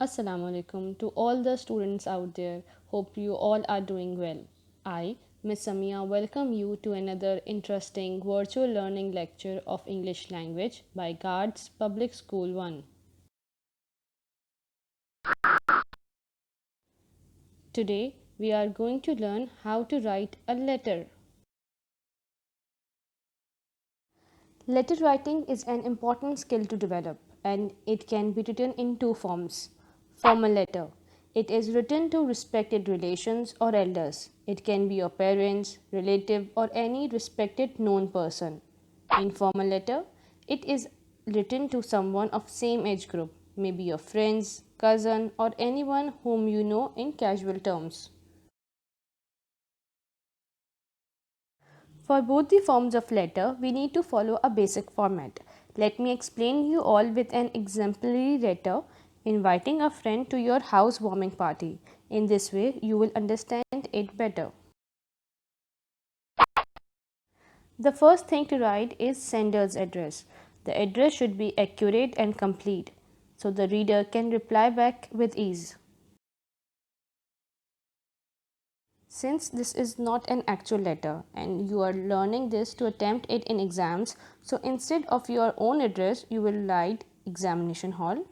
Assalamu alaikum to all the students out there. Hope you all are doing well. I, Miss Samia, welcome you to another interesting virtual learning lecture of English language by Guards Public School 1. Today, we are going to learn how to write a letter. Letter writing is an important skill to develop and it can be written in two forms. Formal letter. It is written to respected relations or elders. It can be your parents, relative or any respected known person. Informal letter. It is written to someone of same age group, maybe your friends, cousin or anyone whom you know in casual terms. For both the forms of letter, we need to follow a basic format. Let me explain you all with an exemplary letter inviting a friend to your housewarming party. In this way, you will understand it better. The first thing to write is sender's address. The address should be accurate and complete so the reader can reply back with ease. Since this is not an actual letter and you are learning this to attempt it in exams, so instead of your own address, you will write examination hall,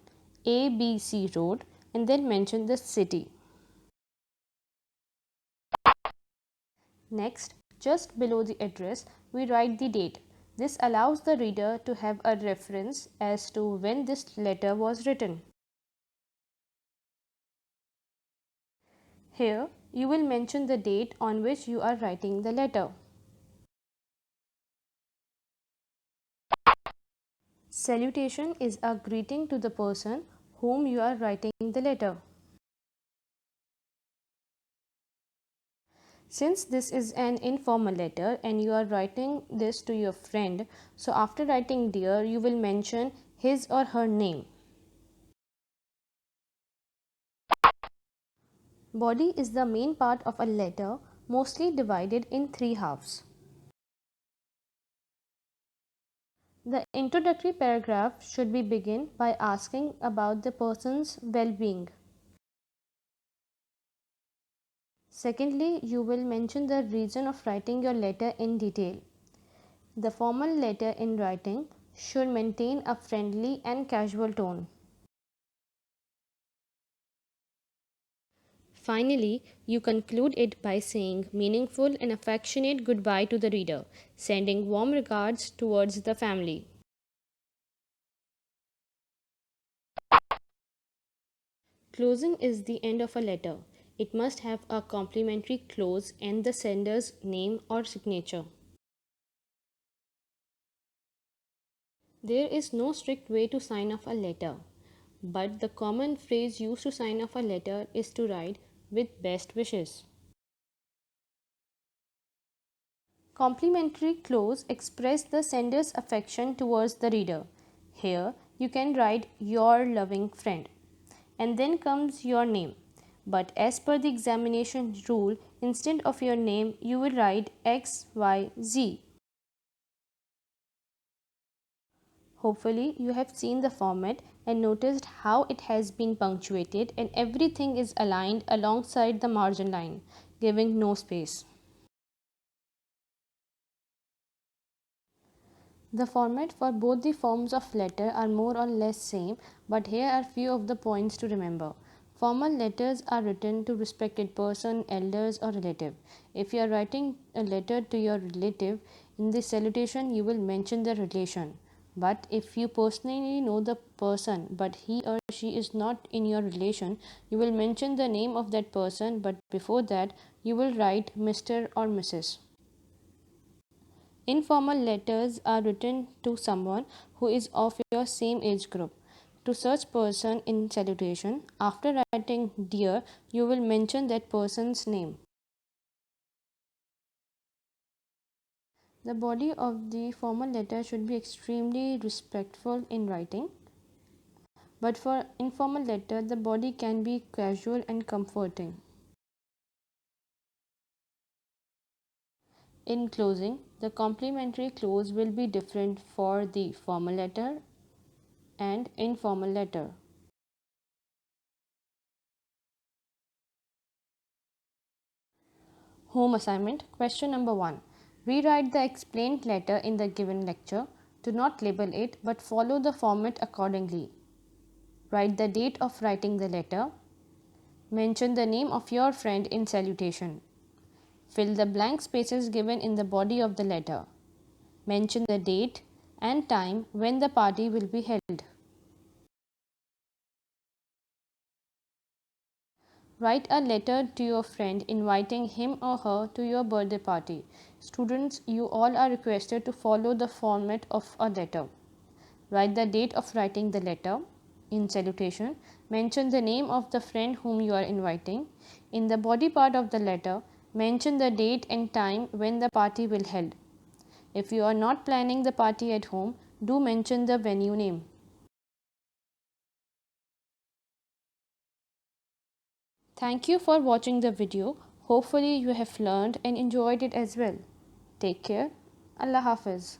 ABC Road, and then mention the city. Next, just below the address, we write the date. This allows the reader to have a reference as to when this letter was written. Here, you will mention the date on which you are writing the letter. Salutation is a greeting to the person whom you are writing the letter. Since this is an informal letter and you are writing this to your friend, so after writing dear, you will mention his or her name. Body is the main part of a letter, mostly divided in three halves. The introductory paragraph should be begin by asking about the person's well-being. Secondly, you will mention the reason of writing your letter in detail. The formal letter in writing should maintain a friendly and casual tone. Finally, you conclude it by saying meaningful and affectionate goodbye to the reader, sending warm regards towards the family. Closing is the end of a letter. It must have a complimentary close and the sender's name or signature. There is no strict way to sign off a letter, but the common phrase used to sign off a letter is to write with best wishes. Complimentary clause express the sender's affection towards the reader. Here you can write your loving friend and then comes your name. But as per the examination rule, instead of your name you will write XYZ. Hopefully you have seen the format and noticed how it has been punctuated and everything is aligned alongside the margin line, giving no space. The format for both the forms of letter are more or less same, but here are few of the points to remember. Formal letters are written to respected person, elders or relative. If you are writing a letter to your relative, in the salutation you will mention the relation. But if you personally know the person but he or she is not in your relation, you will mention the name of that person, but before that you will write Mr. or Mrs. Informal letters are written to someone who is of your same age group. To such person in salutation, after writing dear, you will mention that person's name. The body of the formal letter should be extremely respectful in writing, but for informal letter, the body can be casual and comforting. In closing, the complimentary clause will be different for the formal letter and informal letter. Home assignment. Question number 1. Rewrite the explained letter in the given lecture. Do not label it but follow the format accordingly. Write the date of writing the letter. Mention the name of your friend in salutation. Fill the blank spaces given in the body of the letter. Mention the date and time when the party will be held. Write a letter to your friend inviting him or her to your birthday party. Students, you all are requested to follow the format of a letter. Write the date of writing the letter. In salutation, mention the name of the friend whom you are inviting. In the body part of the letter, mention the date and time when the party will held. If you are not planning the party at home, do mention the venue name. Thank you for watching the video. Hopefully you have learned and enjoyed it as well. Take care. Allah Hafiz.